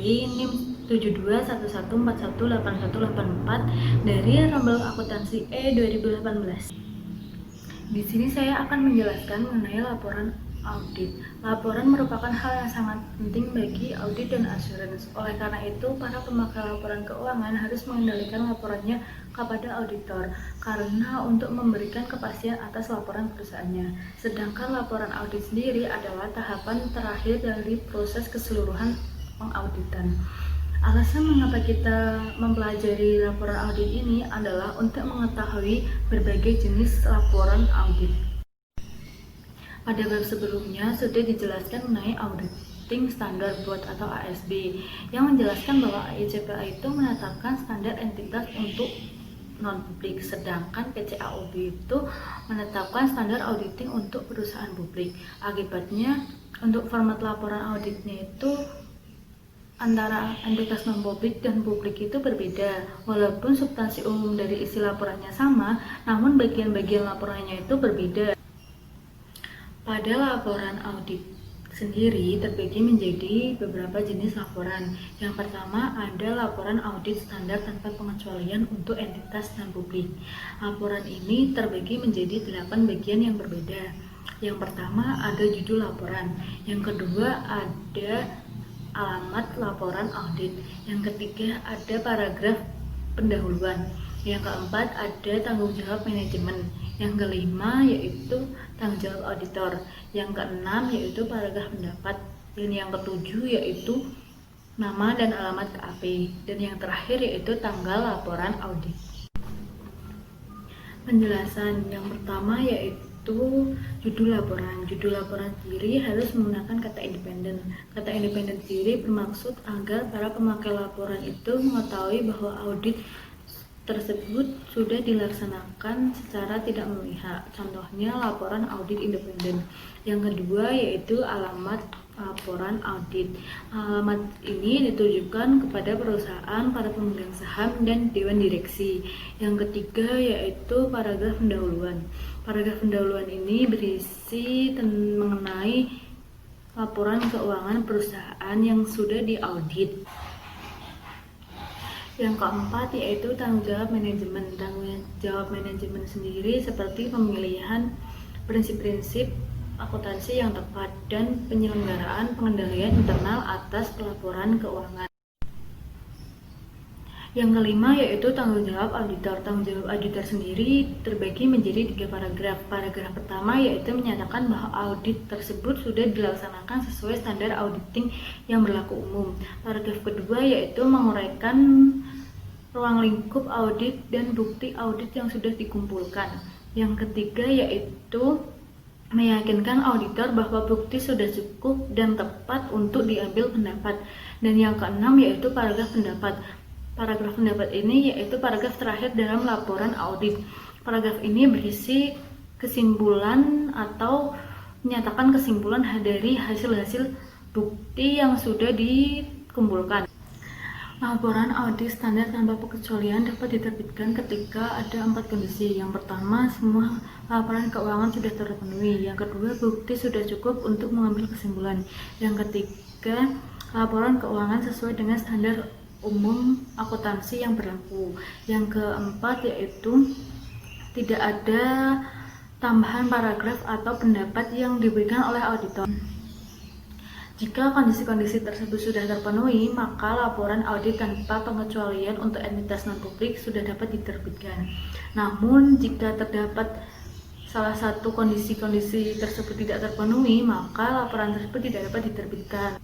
lagi NIM 7211418184 dari Rombel Akuntansi E 2018. Di sini saya akan menjelaskan mengenai laporan audit. Laporan merupakan hal yang sangat penting bagi audit dan assurance. Oleh karena itu, para pemakai laporan keuangan harus mengendalikan laporannya kepada auditor karena untuk memberikan kepastian atas laporan perusahaannya. Sedangkan laporan audit sendiri adalah tahapan terakhir dari proses keseluruhan pengauditan. Alasan mengapa kita mempelajari laporan audit ini adalah untuk mengetahui berbagai jenis laporan audit. Pada bab sebelumnya sudah dijelaskan mengenai Auditing Standard Board atau ASB yang menjelaskan bahwa ICPA itu menetapkan standar entitas untuk non-publik, sedangkan PCAOB itu menetapkan standar auditing untuk perusahaan publik. Akibatnya, untuk format laporan auditnya itu antara entitas non-publik dan publik itu berbeda. Walaupun substansi umum dari isi laporannya sama, namun bagian-bagian laporannya itu berbeda. Pada laporan audit sendiri terbagi menjadi beberapa jenis laporan. Yang pertama ada laporan audit standar tanpa pengecualian untuk entitas non-publik. Laporan ini terbagi menjadi 8 bagian yang berbeda. Yang pertama ada judul laporan, yang kedua ada alamat laporan audit, yang ketiga ada paragraf pendahuluan, yang keempat ada tanggung jawab manajemen, yang kelima yaitu tanggung jawab auditor, yang keenam yaitu paragraf pendapat, dan yang ketujuh yaitu nama dan alamat KAP, dan yang terakhir yaitu tanggal laporan audit. Penjelasan yang pertama yaitu judul laporan. Judul laporan sendiri harus menggunakan kata independen. Kata independen sendiri bermaksud agar para pemakai laporan itu mengetahui bahwa audit tersebut sudah dilaksanakan secara tidak memihak. Contohnya laporan audit independen. Yang kedua yaitu alamat laporan audit. Alamat ini ditujukan kepada perusahaan, para pemegang saham, dan dewan direksi. Yang ketiga yaitu paragraf pendahuluan. Paragraf pendahuluan ini berisi mengenai laporan keuangan perusahaan yang sudah diaudit. Yang keempat yaitu tanggung jawab manajemen. Tanggung jawab manajemen sendiri seperti pemilihan prinsip-prinsip akuntansi yang tepat dan penyelenggaraan pengendalian internal atas pelaporan keuangan. Yang kelima yaitu tanggung jawab auditor. Tanggung jawab auditor sendiri terbagi menjadi 3 paragraf. Paragraf pertama yaitu menyatakan bahwa audit tersebut sudah dilaksanakan sesuai standar auditing yang berlaku umum. Paragraf kedua yaitu menguraikan ruang lingkup audit dan bukti audit yang sudah dikumpulkan. Yang ketiga yaitu meyakinkan auditor bahwa bukti sudah cukup dan tepat untuk diambil pendapat. Dan yang keenam yaitu paragraf pendapat. Paragraf pendapat ini yaitu paragraf terakhir dalam laporan audit. Paragraf ini berisi kesimpulan atau menyatakan kesimpulan dari hasil-hasil bukti yang sudah dikumpulkan. Laporan audit standar tanpa pengecualian dapat diterbitkan ketika ada 4 kondisi. Yang pertama, semua laporan keuangan sudah terpenuhi. Yang kedua, bukti sudah cukup untuk mengambil kesimpulan. Yang ketiga, laporan keuangan sesuai dengan standar umum akuntansi yang berlaku. Yang keempat yaitu tidak ada tambahan paragraf atau pendapat yang diberikan oleh auditor. Jika kondisi-kondisi tersebut sudah terpenuhi, maka laporan audit tanpa pengecualian untuk entitas non-publik sudah dapat diterbitkan. Namun, jika terdapat salah satu kondisi-kondisi tersebut tidak terpenuhi, maka laporan tersebut tidak dapat diterbitkan.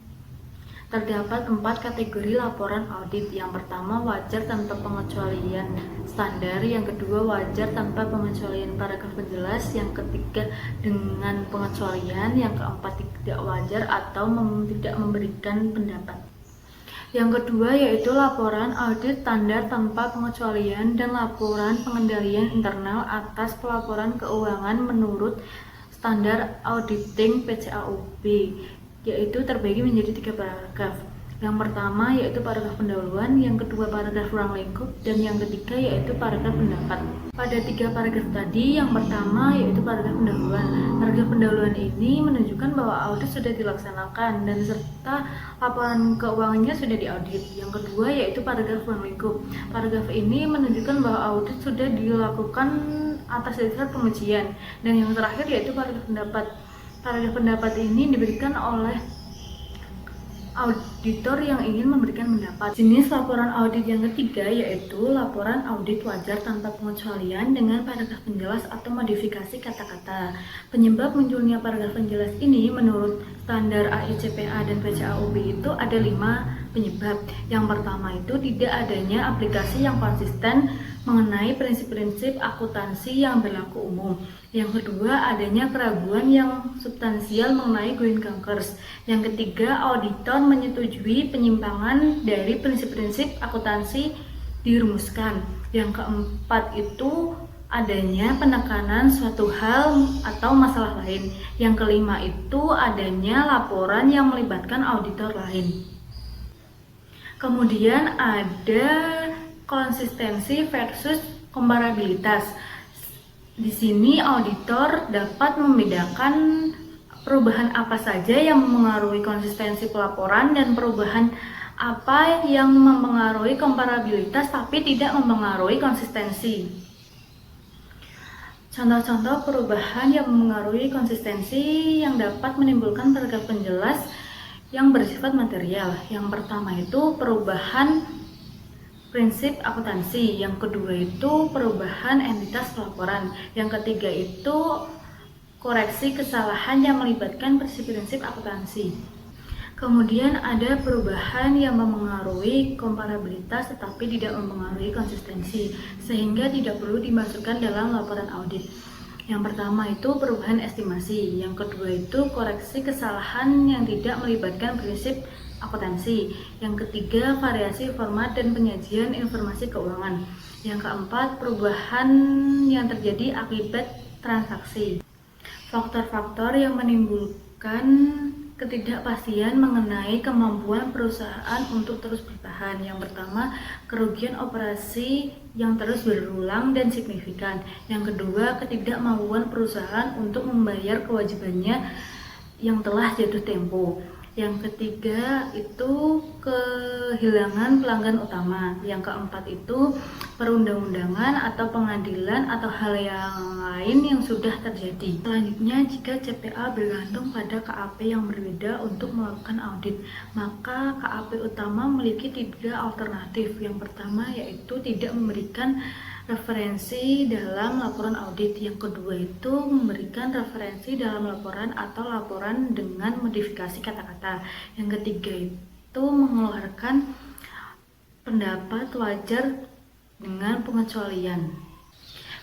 Terdapat 4 kategori laporan audit. Yang pertama, wajar tanpa pengecualian standar. Yang kedua, wajar tanpa pengecualian paragraf penjelas. Yang ketiga, dengan pengecualian. Yang keempat, tidak wajar atau tidak memberikan pendapat. Yang kedua yaitu laporan audit standar tanpa pengecualian dan laporan pengendalian internal atas pelaporan keuangan menurut standar auditing PCAOB, yaitu terbagi menjadi 3 paragraf. Yang pertama yaitu paragraf pendahuluan, yang kedua paragraf ruang lingkup, dan yang ketiga yaitu paragraf pendapat. Pada 3 paragraf tadi, yang pertama yaitu paragraf pendahuluan. Paragraf pendahuluan ini menunjukkan bahwa audit sudah dilaksanakan dan serta laporan keuangannya sudah diaudit. Yang kedua yaitu paragraf ruang lingkup. Paragraf ini menunjukkan bahwa audit sudah dilakukan atas dasar pengujian. Dan yang terakhir yaitu paragraf pendapat. Paragraf pendapat ini diberikan oleh auditor yang ingin memberikan pendapat. Jenis laporan audit yang ketiga yaitu laporan audit wajar tanpa pengecualian dengan paragraf penjelas atau modifikasi kata-kata. Penyebab munculnya paragraf penjelas ini menurut standar AICPA dan PCAUB itu ada 5 penyebab. Yang pertama itu tidak adanya aplikasi yang konsisten mengenai prinsip-prinsip akuntansi yang berlaku umum. Yang kedua, adanya keraguan yang substansial mengenai going concern. Yang ketiga, auditor menyetujui penyimpangan dari prinsip-prinsip akuntansi dirumuskan. Yang keempat itu adanya penekanan suatu hal atau masalah lain. Yang kelima itu adanya laporan yang melibatkan auditor lain. Kemudian ada konsistensi versus komparabilitas. Di sini auditor dapat membedakan perubahan apa saja yang mempengaruhi konsistensi pelaporan dan perubahan apa yang mempengaruhi komparabilitas tapi tidak mempengaruhi konsistensi. Contoh-contoh perubahan yang mempengaruhi konsistensi yang dapat menimbulkan paragraf penjelas yang bersifat material. Yang pertama itu perubahan prinsip akuntansi, yang kedua itu perubahan entitas pelaporan, yang ketiga itu koreksi kesalahan yang melibatkan prinsip-prinsip akuntansi. Kemudian ada perubahan yang mempengaruhi komparabilitas tetapi tidak mempengaruhi konsistensi, sehingga tidak perlu dimasukkan dalam laporan audit. Yang pertama itu perubahan estimasi, yang kedua itu koreksi kesalahan yang tidak melibatkan prinsip akuntansi, yang ketiga variasi format dan penyajian informasi keuangan, yang keempat perubahan yang terjadi akibat transaksi. Faktor-faktor yang menimbulkan ketidakpastian mengenai kemampuan perusahaan untuk terus bertahan. Yang pertama, kerugian operasi yang terus berulang dan signifikan. Yang kedua, ketidakmampuan perusahaan untuk membayar kewajibannya yang telah jatuh tempo. Yang ketiga itu kehilangan pelanggan utama. Yang keempat itu perundang-undangan atau pengadilan atau hal yang lain yang sudah terjadi. Selanjutnya, jika CPA bergantung pada KAP yang berbeda untuk melakukan audit, maka KAP utama memiliki 3 alternatif. Yang pertama yaitu tidak memberikan referensi dalam laporan audit. Yang kedua itu memberikan referensi dalam laporan atau laporan dengan modifikasi kata-kata. Yang ketiga itu mengeluarkan pendapat wajar dengan pengecualian.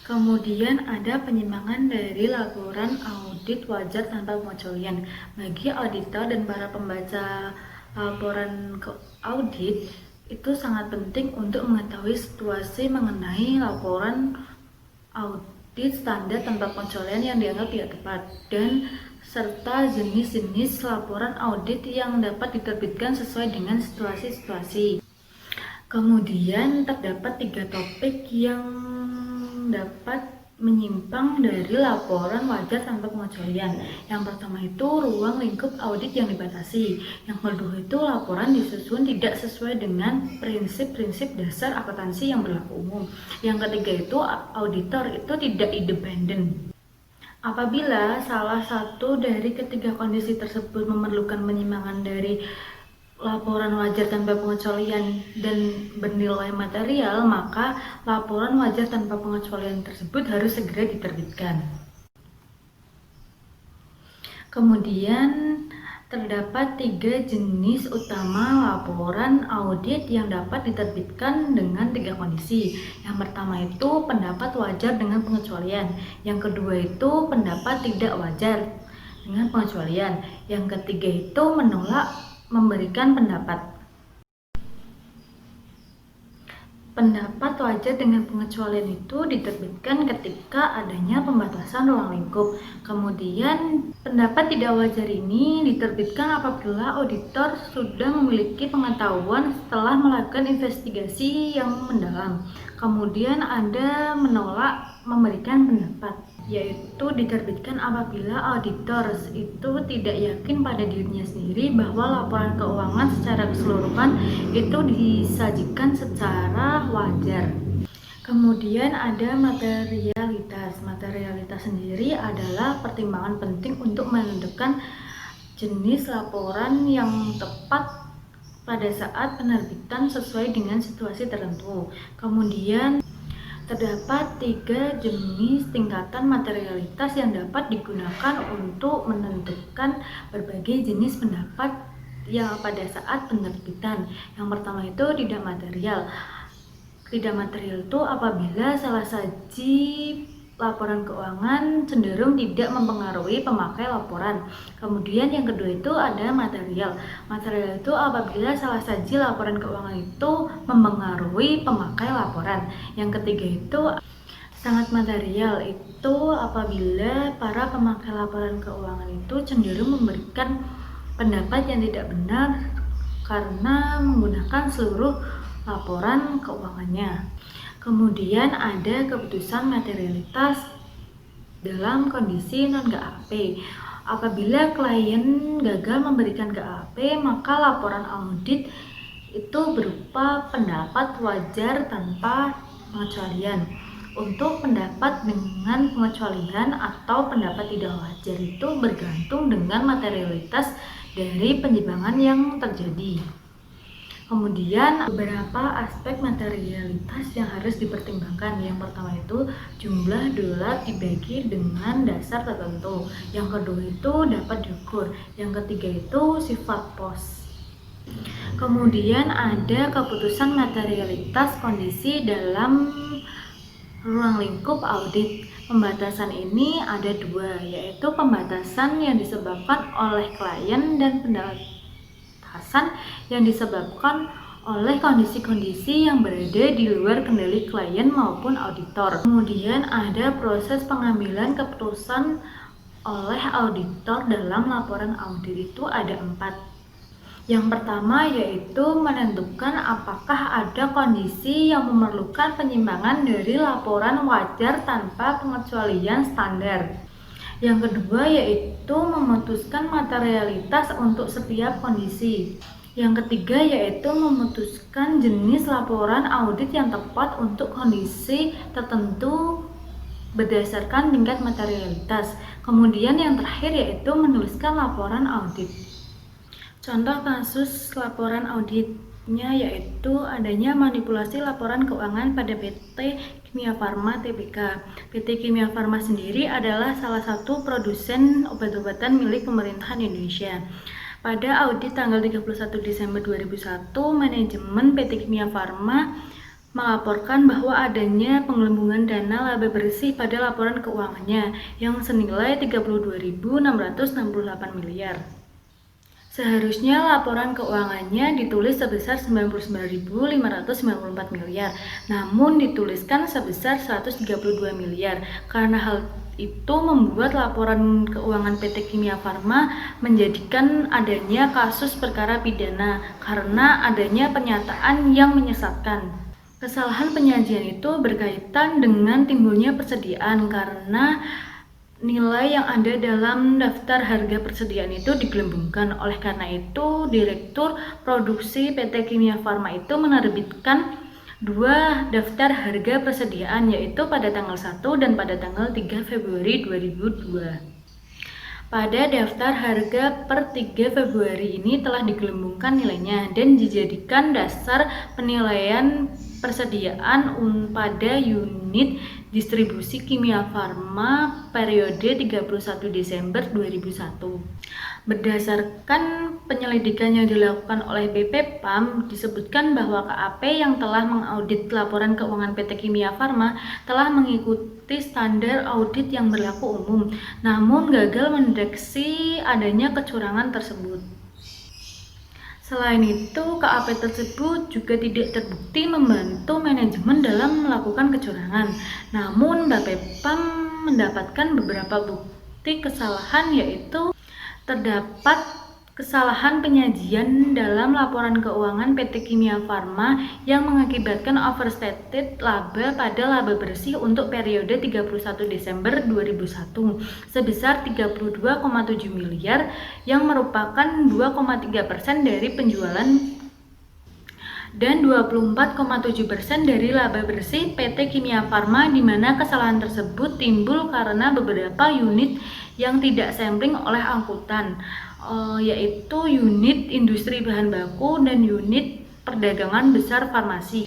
Kemudian ada penyimpangan dari laporan audit wajar tanpa pengecualian. Bagi auditor dan para pembaca laporan audit, itu sangat penting untuk mengetahui situasi mengenai laporan audit standar tanpa pengecualian yang dianggap tidak tepat, dan serta jenis-jenis laporan audit yang dapat diterbitkan sesuai dengan situasi-situasi. Kemudian terdapat 3 topik yang dapat menyimpang dari laporan wajar tanpa pengecualian. Yang pertama itu ruang lingkup audit yang dibatasi. Yang kedua itu laporan disusun tidak sesuai dengan prinsip-prinsip dasar akuntansi yang berlaku umum. Yang ketiga itu auditor itu tidak independen. Apabila salah satu dari ketiga kondisi tersebut memerlukan penyimpangan dari laporan wajar tanpa pengecualian dan bernilai material, maka laporan wajar tanpa pengecualian tersebut harus segera diterbitkan. Kemudian terdapat 3 jenis utama laporan audit yang dapat diterbitkan dengan 3 kondisi. Yang pertama itu pendapat wajar dengan pengecualian. Yang kedua itu pendapat tidak wajar dengan pengecualian. Yang ketiga itu menolak memberikan pendapat. Pendapat wajar dengan pengecualian itu diterbitkan ketika adanya pembatasan ruang lingkup. Kemudian Pendapat tidak wajar ini diterbitkan apabila auditor sudah memiliki pengetahuan setelah melakukan investigasi yang mendalam, kemudian Anda menolak memberikan pendapat, yaitu diterbitkan apabila auditor itu tidak yakin pada dirinya sendiri bahwa laporan keuangan secara keseluruhan itu disajikan secara wajar. Kemudian ada materialitas. Materialitas sendiri adalah pertimbangan penting untuk menentukan jenis laporan yang tepat pada saat penerbitan sesuai dengan situasi tertentu. Kemudian terdapat 3 jenis tingkatan materialitas yang dapat digunakan untuk menentukan berbagai jenis pendapat yang pada saat penerbitan. Yang pertama itu tidak material. Tidak material itu apabila salah saji laporan keuangan cenderung tidak mempengaruhi pemakai laporan. Kemudian yang kedua itu ada material. Material itu apabila salah saji laporan keuangan itu mempengaruhi pemakai laporan. Yang ketiga itu sangat material, itu apabila para pemakai laporan keuangan itu cenderung memberikan pendapat yang tidak benar karena menggunakan seluruh laporan keuangannya. Kemudian ada keputusan materialitas dalam kondisi non-GAP. Apabila klien gagal memberikan GAP, maka laporan audit itu berupa pendapat wajar tanpa pengecualian. Untuk pendapat dengan pengecualian atau pendapat tidak wajar itu bergantung dengan materialitas dari penyimpangan yang terjadi. Kemudian beberapa aspek materialitas yang harus dipertimbangkan. Yang pertama itu jumlah dolar dibagi dengan dasar tertentu. Yang kedua itu dapat diukur. Yang ketiga itu sifat pos. Kemudian ada keputusan materialitas kondisi dalam ruang lingkup audit. Pembatasan ini ada 2, yaitu pembatasan yang disebabkan oleh klien dan pembatasan yang disebabkan oleh kondisi-kondisi yang berada di luar kendali klien maupun auditor. Kemudian ada proses pengambilan keputusan oleh auditor dalam laporan audit itu ada 4. Yang pertama yaitu menentukan apakah ada kondisi yang memerlukan penyimpangan dari laporan wajar tanpa pengecualian standar. Yang kedua yaitu memutuskan materialitas untuk setiap kondisi. Yang ketiga yaitu memutuskan jenis laporan audit yang tepat untuk kondisi tertentu berdasarkan tingkat materialitas. Kemudian yang terakhir yaitu menuliskan laporan audit. Contoh kasus laporan auditnya yaitu adanya manipulasi laporan keuangan pada PT Kimia Farma Tbk. PT Kimia Farma sendiri adalah salah satu produsen obat-obatan milik pemerintahan Indonesia. Pada audit tanggal 31 Desember 2001, manajemen PT Kimia Farma melaporkan bahwa adanya penggelembungan dana laba bersih pada laporan keuangannya yang senilai 32.668 miliar. Seharusnya laporan keuangannya ditulis sebesar 99.594 miliar, namun dituliskan sebesar 132 miliar. Karena hal itu membuat laporan keuangan PT Kimia Farma menjadikan adanya kasus perkara pidana karena adanya pernyataan yang menyesatkan. Kesalahan penyajian itu berkaitan dengan timbulnya persediaan karena nilai yang ada dalam daftar harga persediaan itu digelembungkan. Oleh karena itu, Direktur Produksi PT Kimia Farma itu menerbitkan 2 daftar harga persediaan, yaitu pada tanggal 1 dan pada tanggal 3 Februari 2002. Pada daftar harga per 3 Februari ini telah digelembungkan nilainya dan dijadikan dasar penilaian persediaan pada unit distribusi Kimia Farma periode 31 Desember 2001. Berdasarkan penyelidikan yang dilakukan oleh BPPAM, disebutkan bahwa KAP yang telah mengaudit laporan keuangan PT Kimia Farma telah mengikuti standar audit yang berlaku umum, namun gagal mendeteksi adanya kecurangan tersebut. Selain itu, KAP tersebut juga tidak terbukti membantu manajemen dalam melakukan kecurangan. Namun, BPPAM mendapatkan beberapa bukti bukti kesalahan, yaitu terdapat kesalahan penyajian dalam laporan keuangan PT Kimia Farma yang mengakibatkan overstated laba pada laba bersih untuk periode 31 Desember 2001 sebesar 32,7 miliar yang merupakan 2,3% dari penjualan dan 24,7% dari laba bersih PT Kimia Farma, di mana kesalahan tersebut timbul karena beberapa unit yang tidak sampling oleh angkutan, yaitu unit industri bahan baku dan unit perdagangan besar farmasi.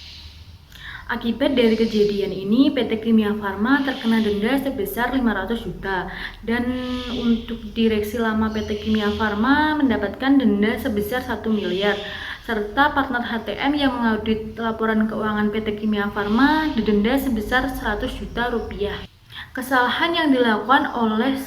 Akibat dari kejadian ini, PT Kimia Farma terkena denda sebesar 500 juta dan untuk direksi lama PT Kimia Farma mendapatkan denda sebesar 1 miliar serta partner HTM yang mengaudit laporan keuangan PT Kimia Farma didenda sebesar 100 juta rupiah. Kesalahan yang dilakukan oleh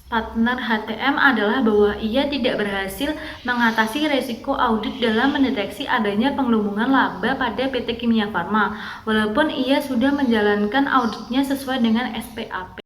partner HTM adalah bahwa ia tidak berhasil mengatasi resiko audit dalam mendeteksi adanya penggelembungan laba pada PT Kimia Farma, walaupun ia sudah menjalankan auditnya sesuai dengan SPAP.